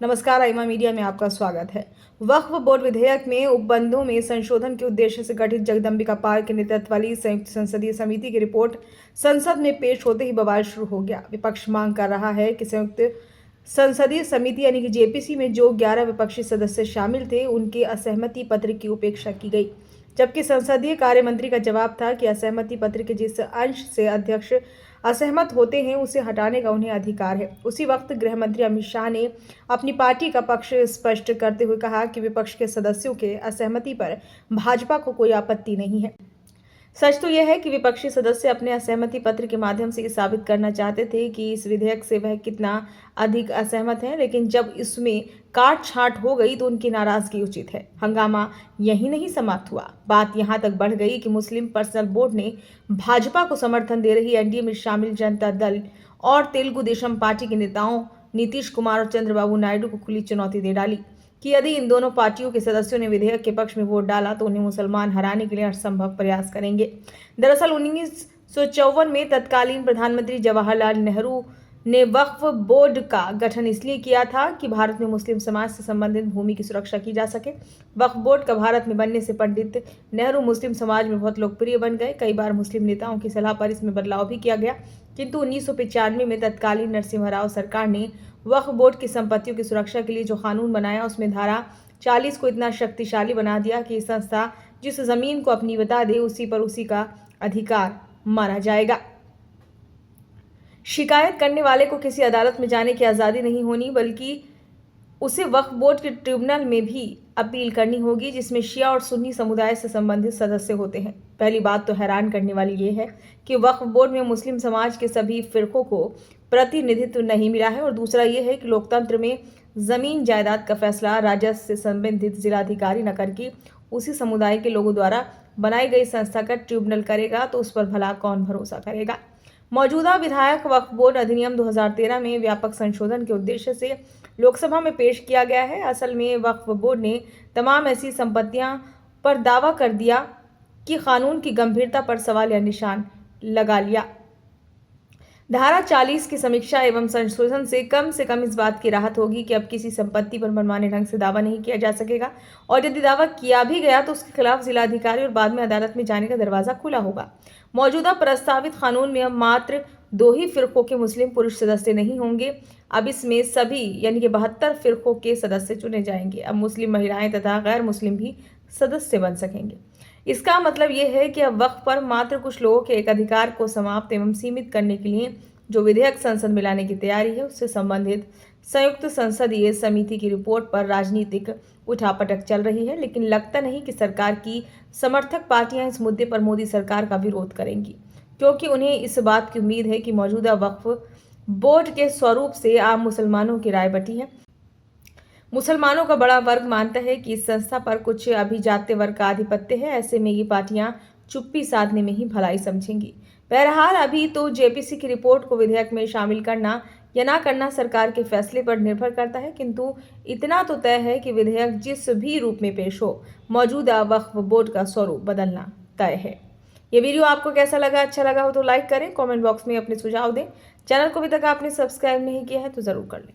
नमस्कार, आइमा मीडिया में आपका स्वागत है। वक्फ बोर्ड विधेयक में उपबंधों में संशोधन के उद्देश्य से गठित जगदम्बिका पाल के नेतृत्व वाली संयुक्त संसदीय समिति की रिपोर्ट संसद में पेश होते ही बवाल शुरू हो गया। विपक्ष मांग कर रहा है कि संयुक्त संसदीय समिति यानी कि जेपीसी में जो 11 विपक्षी सदस्य शामिल थे उनके असहमति पत्र की उपेक्षा की गई, जबकि संसदीय कार्य मंत्री का जवाब था कि असहमति पत्र के जिस अंश से अध्यक्ष असहमत होते हैं उसे हटाने का उन्हें अधिकार है। उसी वक्त गृह मंत्री अमित शाह ने अपनी पार्टी का पक्ष स्पष्ट करते हुए कहा कि विपक्ष के सदस्यों के असहमति पर भाजपा को कोई आपत्ति नहीं है। सच तो यह है कि विपक्षी सदस्य अपने असहमति पत्र के माध्यम से ये साबित करना चाहते थे कि इस विधेयक से वह कितना अधिक असहमत है, लेकिन जब इसमें काट छांट हो गई तो उनकी नाराजगी उचित है। हंगामा यही नहीं समाप्त हुआ, बात यहां तक बढ़ गई कि मुस्लिम पर्सनल बोर्ड ने भाजपा को समर्थन दे रही एनडीए में शामिल जनता दल और तेलुगु देशम पार्टी के नेताओं नीतीश कुमार और चंद्रबाबू नायडू को खुली चुनौती दे डाली कि यदि इन दोनों पार्टियों के सदस्यों ने विधेयक के पक्ष में वोट डाला तो उन्हें मुसलमान हराने के लिए असंभव प्रयास करेंगे। दरअसल 1954 में तत्कालीन प्रधानमंत्री जवाहरलाल नेहरू ने वक्फ बोर्ड का गठन इसलिए किया था कि भारत में मुस्लिम समाज से संबंधित भूमि की सुरक्षा की जा सके। वक्फ बोर्ड का भारत में बनने से पंडित नेहरू मुस्लिम समाज में बहुत लोकप्रिय बन गए। कई बार मुस्लिम नेताओं की सलाह पर इसमें बदलाव भी किया गया, किंतु 1995 में तत्कालीन नरसिम्हा राव सरकार ने वक्फ बोर्ड की संपत्तियों की सुरक्षा के लिए जो कानून बनाया उसमें धारा 40 को इतना शक्तिशाली बना दिया कि संस्था जिस जमीन को अपनी बता दे उसी पर उसी का अधिकार माना जाएगा। शिकायत करने वाले को किसी अदालत में जाने की आज़ादी नहीं होनी, बल्कि उसे वक्फ बोर्ड के ट्रिब्यूनल में भी अपील करनी होगी जिसमें शिया और सुन्नी समुदाय से संबंधित सदस्य होते हैं। पहली बात तो हैरान करने वाली ये है कि वक्फ बोर्ड में मुस्लिम समाज के सभी फिरकों को प्रतिनिधित्व नहीं मिला है, और दूसरा ये है कि लोकतंत्र में जमीन जायदाद का फैसला राजस्व से संबंधित जिलाधिकारी न करके उसी समुदाय के लोगों द्वारा बनाई गई संस्था का ट्रिब्यूनल करेगा, तो उस पर भला कौन भरोसा करेगा। मौजूदा विधायक वक्फ बोर्ड अधिनियम 2013 में व्यापक संशोधन के उद्देश्य से लोकसभा में पेश किया गया है। असल में वक्फ बोर्ड ने तमाम ऐसी संपत्तियां पर दावा कर दिया कि कानून की गंभीरता पर सवाल या निशान लगा लिया। धारा 40 की समीक्षा एवं संशोधन से कम इस बात की राहत होगी कि अब किसी संपत्ति पर मनमाने ढंग से दावा नहीं किया जा सकेगा, और यदि दावा किया भी गया तो उसके खिलाफ जिलाधिकारी और बाद में अदालत में जाने का दरवाजा खुला होगा। मौजूदा प्रस्तावित कानून में अब मात्र 2 ही फिरकों के मुस्लिम पुरुष सदस्य नहीं होंगे। अब इसमें सभी यानी कि 72 फिरकों के सदस्य चुने जाएंगे। अब मुस्लिम महिलाएं तथा गैर मुस्लिम भी सदस्य बन सकेंगे। इसका मतलब यह है कि अब वक्फ पर मात्र कुछ लोगों के एक अधिकार को समाप्त एवं सीमित करने के लिए जो विधेयक संसद में लाने की तैयारी है उससे संबंधित संयुक्त संसदीय समिति की रिपोर्ट पर राजनीतिक उठापटक चल रही है, लेकिन लगता नहीं कि सरकार की समर्थक पार्टियां इस मुद्दे पर मोदी सरकार का विरोध करेंगी, क्योंकि उन्हें इस बात की उम्मीद है कि मौजूदा वक्फ बोर्ड के स्वरूप से आम मुसलमानों की राय बटी है। मुसलमानों का बड़ा वर्ग मानता है कि इस संस्था पर कुछ अभिजात्य वर्ग का आधिपत्य है। ऐसे में ये पार्टियां चुप्पी साधने में ही भलाई समझेंगी। बहरहाल अभी तो जेपीसी की रिपोर्ट को विधेयक में शामिल करना या ना करना सरकार के फैसले पर निर्भर करता है, किंतु इतना तो तय है कि विधेयक जिस भी रूप में पेश हो, मौजूदा वक्फ बोर्ड का स्वरूप बदलना तय है। ये वीडियो आपको कैसा लगा? अच्छा लगा हो तो लाइक करें, कमेंट बॉक्स में अपने सुझाव दें। चैनल को अभी तक आपने सब्सक्राइब नहीं किया है तो जरूर कर लें।